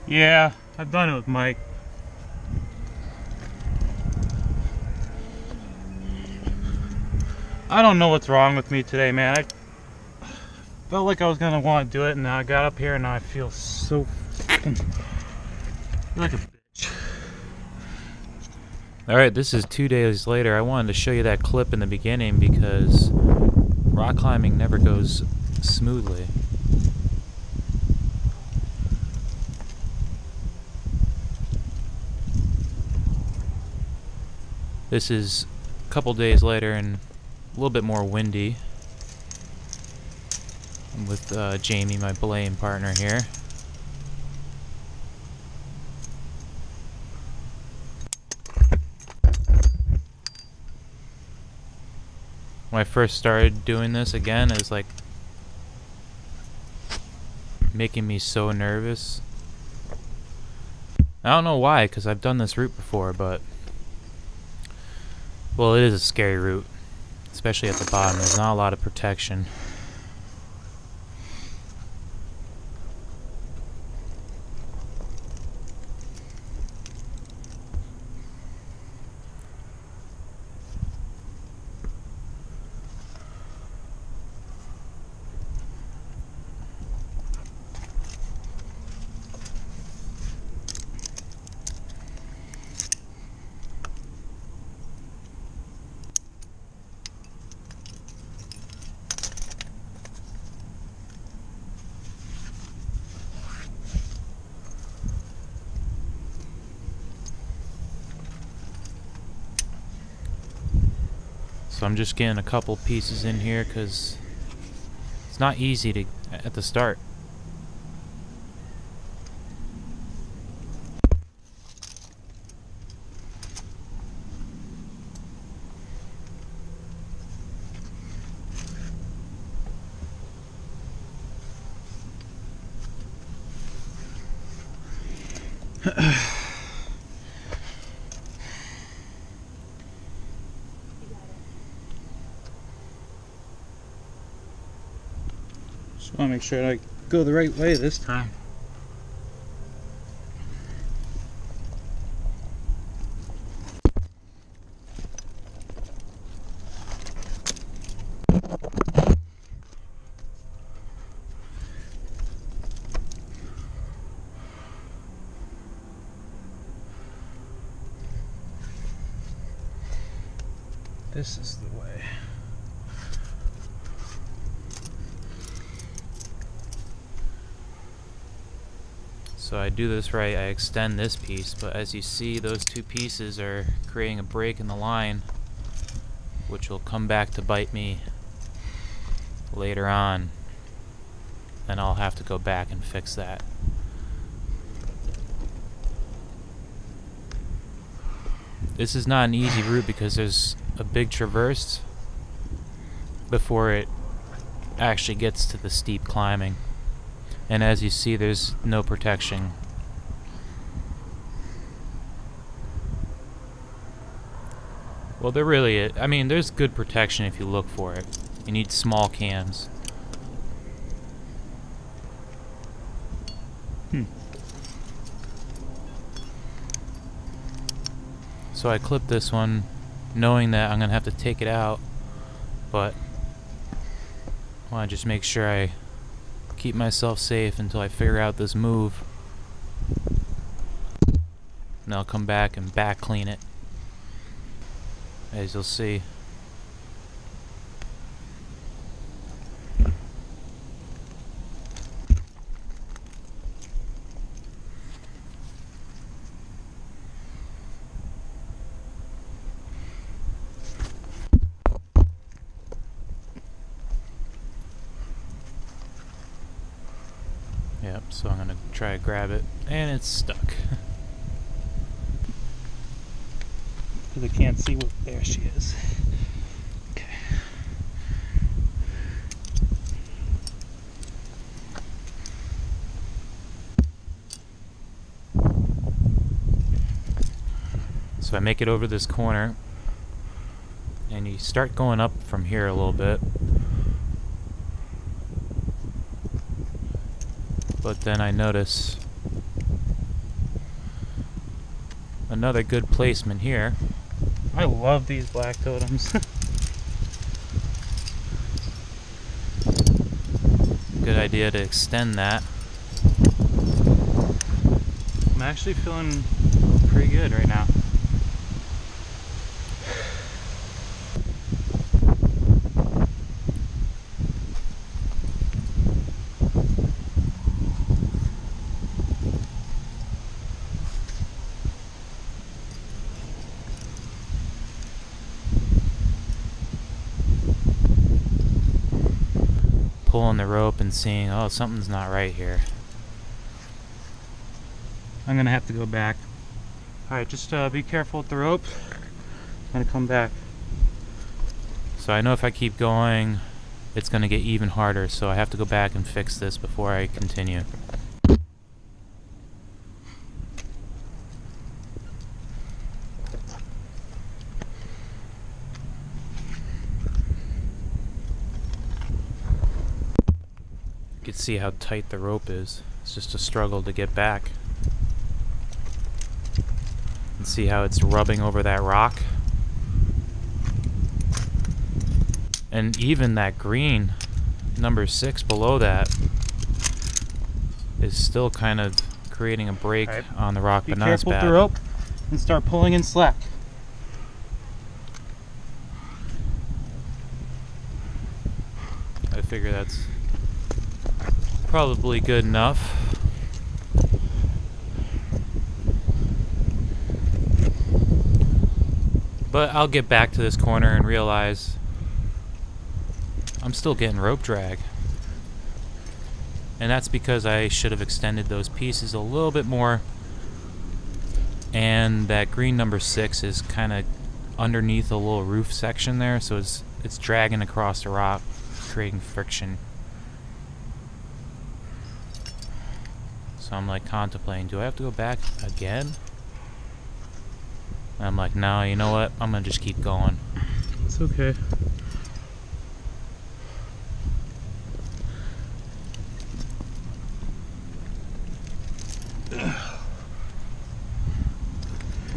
Yeah, I've done it with Mike. I don't know what's wrong with me today, man. I felt like I was gonna want to do it, and now I got up here and now I feel so fucking like a bitch. Alright, this is 2 days later. I wanted to show you that clip in the beginning because rock climbing never goes smoothly. This is a couple days later and a little bit more windy. I'm with Jamie, my belaying partner here. When I first started doing this again, it was like making me so nervous. I don't know why, because I've done this route before, but well, it is a scary route, especially at the bottom. There's not a lot of protection. So I'm just getting a couple pieces in here because it's not easy to at the start. Just want to make sure I go the right way this time. This is the way. So I do this right, I extend this piece, but as you see, those two pieces are creating a break in the line, which will come back to bite me later on, and I'll have to go back and fix that. This is not an easy route because there's a big traverse before it actually gets to the steep climbing. And as you see, there's no protection. Well, there really is. I mean, there's good protection if you look for it. You need small cams. So I clipped this one knowing that I'm going to have to take it out, but I want to just make sure I keep myself safe until I figure out this move. And I'll come back and back clean it, as you'll see. Yep, so I'm gonna try to grab it, and it's stuck. Because I can't see what. There she is. Okay. So I make it over this corner, and you start going up from here a little bit. But then I notice another good placement here. I love these black totems. Good idea to extend that. I'm actually feeling pretty good right now. Pulling the rope and seeing, oh, something's not right here. I'm gonna have to go back. Alright, just be careful with the rope. I'm gonna come back. So I know if I keep going, it's going to get even harder, so I have to go back and fix this before I continue. You can see how tight the rope is. It's just a struggle to get back. And see how it's rubbing over that rock. And even that green, number 6 below that, is still kind of creating a break on the rock, but not as bad. Be careful with the rope and start pulling in slack. I figure that's probably good enough. But I'll get back to this corner and realize I'm still getting rope drag. And that's because I should have extended those pieces a little bit more. And that green number 6 is kind of underneath a little roof section there, so it's dragging across the rock, creating friction. So I'm like contemplating, do I have to go back again? And I'm like, no, you know what? I'm gonna just keep going. It's okay.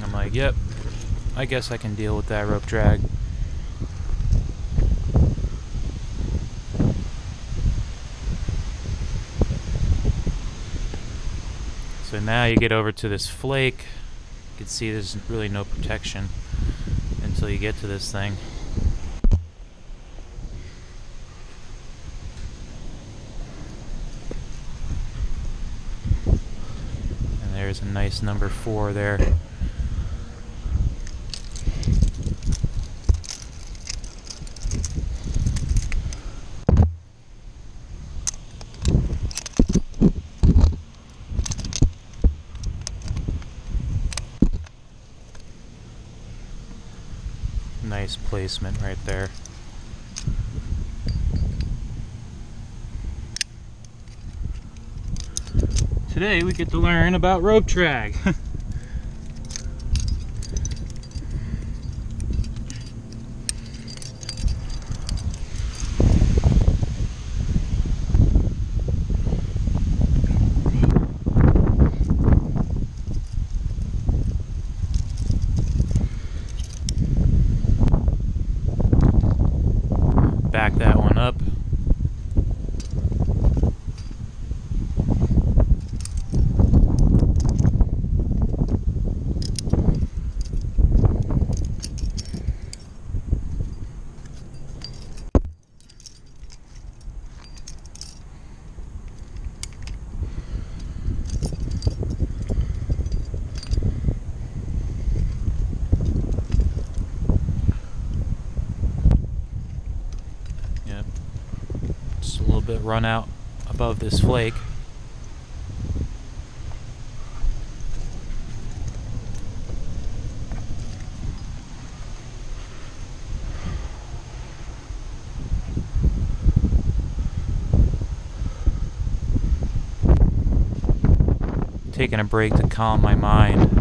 I'm like, yep, I guess I can deal with that rope drag. So now you get over to this flake. You can see there's really no protection until you get to this thing. And there's a nice number 4 there. Nice placement right there. Today we get to learn about rope drag. Back that one up. Bit run out above this flake. Taking a break to calm my mind.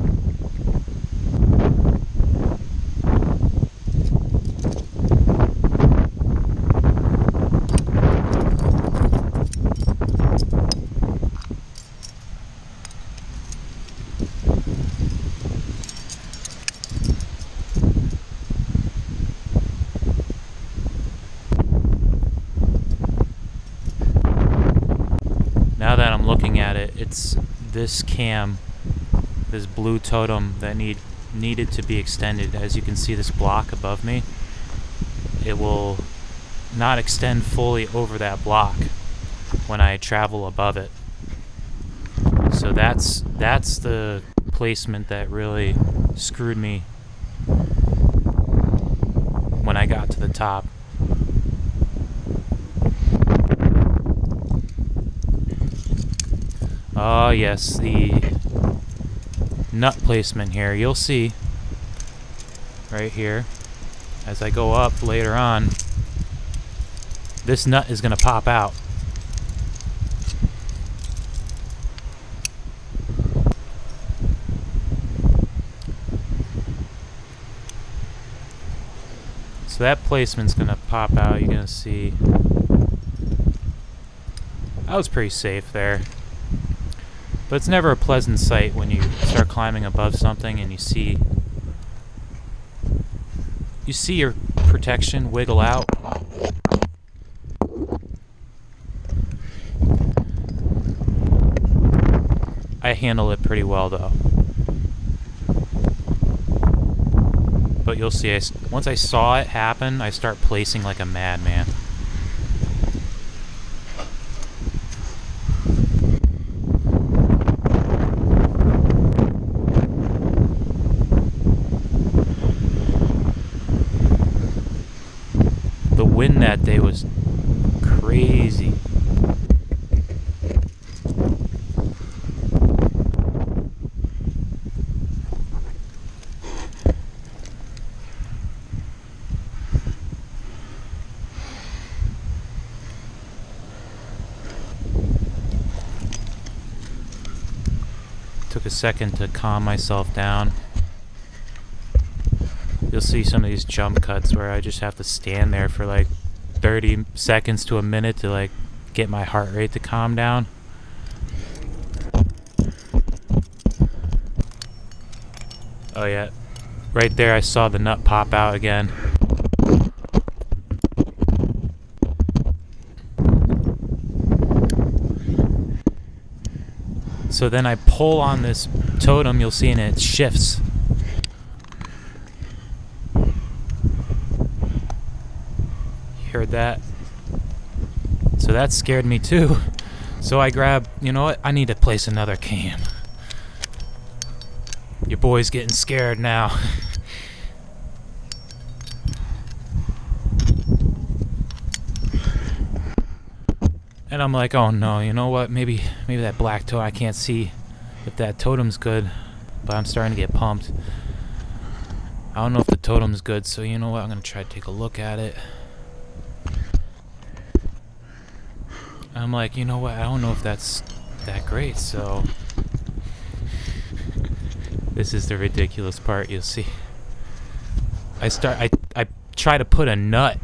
I'm looking at it, it's this cam, this blue totem that needed to be extended. As you can see, this block above me, it will not extend fully over that block when I travel above it. So that's the placement that really screwed me when I got to the top. Oh yes, the nut placement here. You'll see right here as I go up later on, this nut is going to pop out. So that placement's going to pop out. You're going to see I was pretty safe there. But it's never a pleasant sight when you start climbing above something and you see your protection wiggle out. I handle it pretty well though. But you'll see, once I saw it happen, I start placing like a madman. The wind that day was crazy. Took a second to calm myself down. You'll see some of these jump cuts where I just have to stand there for like 30 seconds to a minute to like get my heart rate to calm down. Oh yeah, right there I saw the nut pop out again. So then I pull on this totem, you'll see, and it shifts. Heard that? So that scared me too. So I grabbed, you know what, I need to place another cam. Your boy's getting scared now. And I'm like, oh no, you know what, maybe that black totem, I can't see if that totem's good, but I'm starting to get pumped. I don't know if the totem's good, so you know what, I'm gonna try to take a look at it. I'm like, you know what, I don't know if that's that great, so this is the ridiculous part, you'll see. I try to put a nut.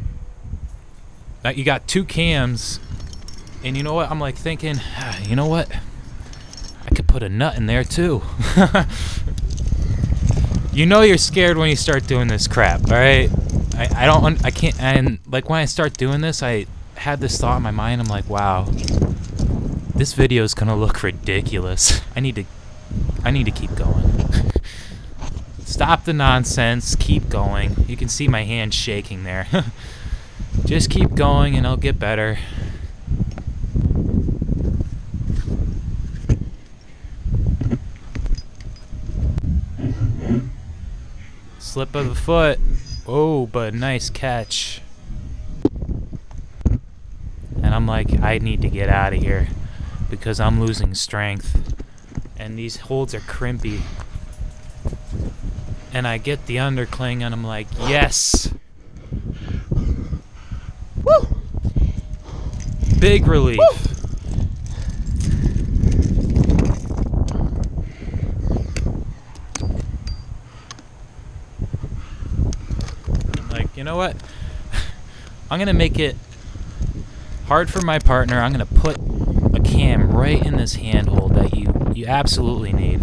Now you got two cams, and you know what, I'm like thinking, you know what, I could put a nut in there too. You know you're scared when you start doing this crap, alright? I can't, and like when I start doing this, I had this thought in my mind, I'm like, wow, this video is gonna look ridiculous. I need to keep going. Stop the nonsense, keep going. You can see my hand shaking there. Just keep going and it'll get better. Slip of the foot. Oh, but nice catch. And I'm like, I need to get out of here because I'm losing strength. And these holds are crimpy. And I get the undercling and I'm like, yes! Woo! Big relief. Woo! I'm like, you know what? I'm gonna make it hard for my partner. I'm gonna put a cam right in this handhold that you absolutely need.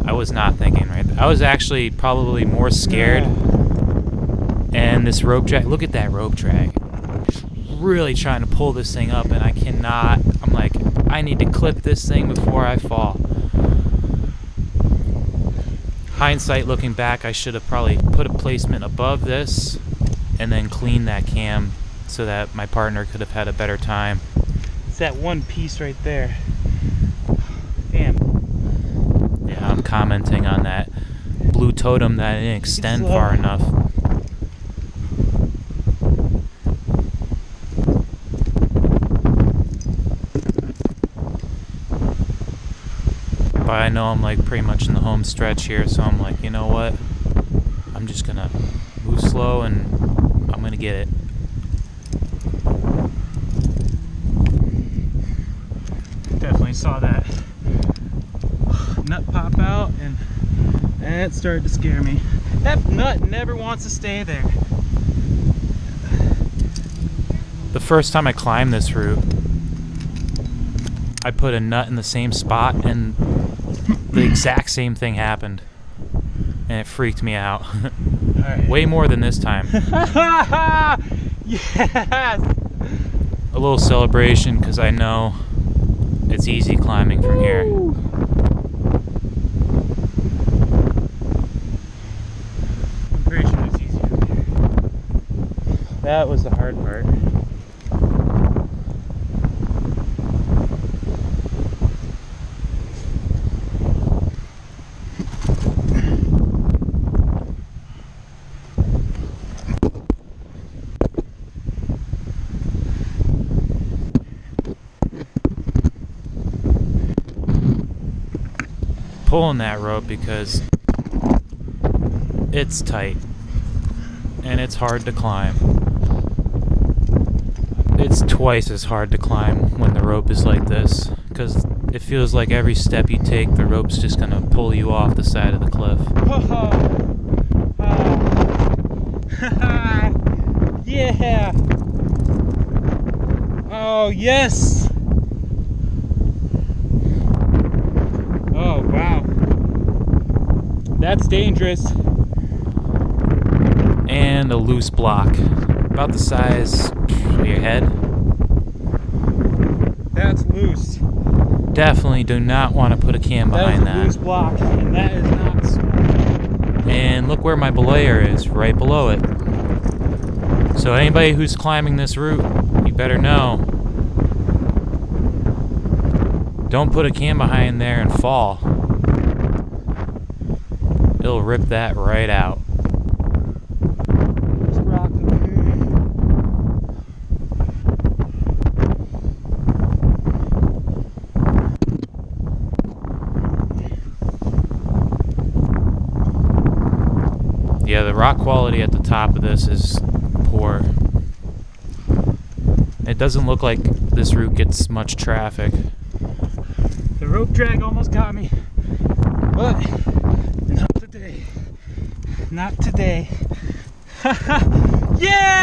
I was not thinking right there. I was actually probably more scared. And this rope drag, look at that rope drag. really trying to pull this thing up, and I cannot. I'm like, I need to clip this thing before I fall. Hindsight, looking back, I should have probably put a placement above this and then cleaned that cam so that my partner could have had a better time. It's that one piece right there. Damn. Yeah, I'm commenting on that blue totem that didn't extend far enough. But I know I'm like pretty much in the home stretch here, so I'm like, you know what? I'm just gonna move slow and I'm gonna get it. Definitely saw that nut pop out, and it started to scare me. That nut never wants to stay there. The first time I climbed this route, I put a nut in the same spot and the exact same thing happened. And it freaked me out. Right. Way more than this time. Yes! A little celebration because I know it's easy climbing from here. I'm pretty sure it's easy from here. That was the hard part. Pulling that rope because it's tight and it's hard to climb. It's twice as hard to climb when the rope is like this because it feels like every step you take, the rope's just gonna pull you off the side of the cliff. Yeah! Oh, yes! Oh, wow. That's dangerous. And a loose block. About the size of your head. That's loose. Definitely do not want to put a cam behind that. That is a loose block, and that is not smart. And look where my belayer is, right below it. So anybody who's climbing this route, you better know. Don't put a cam behind there and fall. It'll rip that right out. This rock over here. Yeah, the rock quality at the top of this is poor. It doesn't look like this route gets much traffic. The rope drag almost got me, but not today. Not today. Yeah!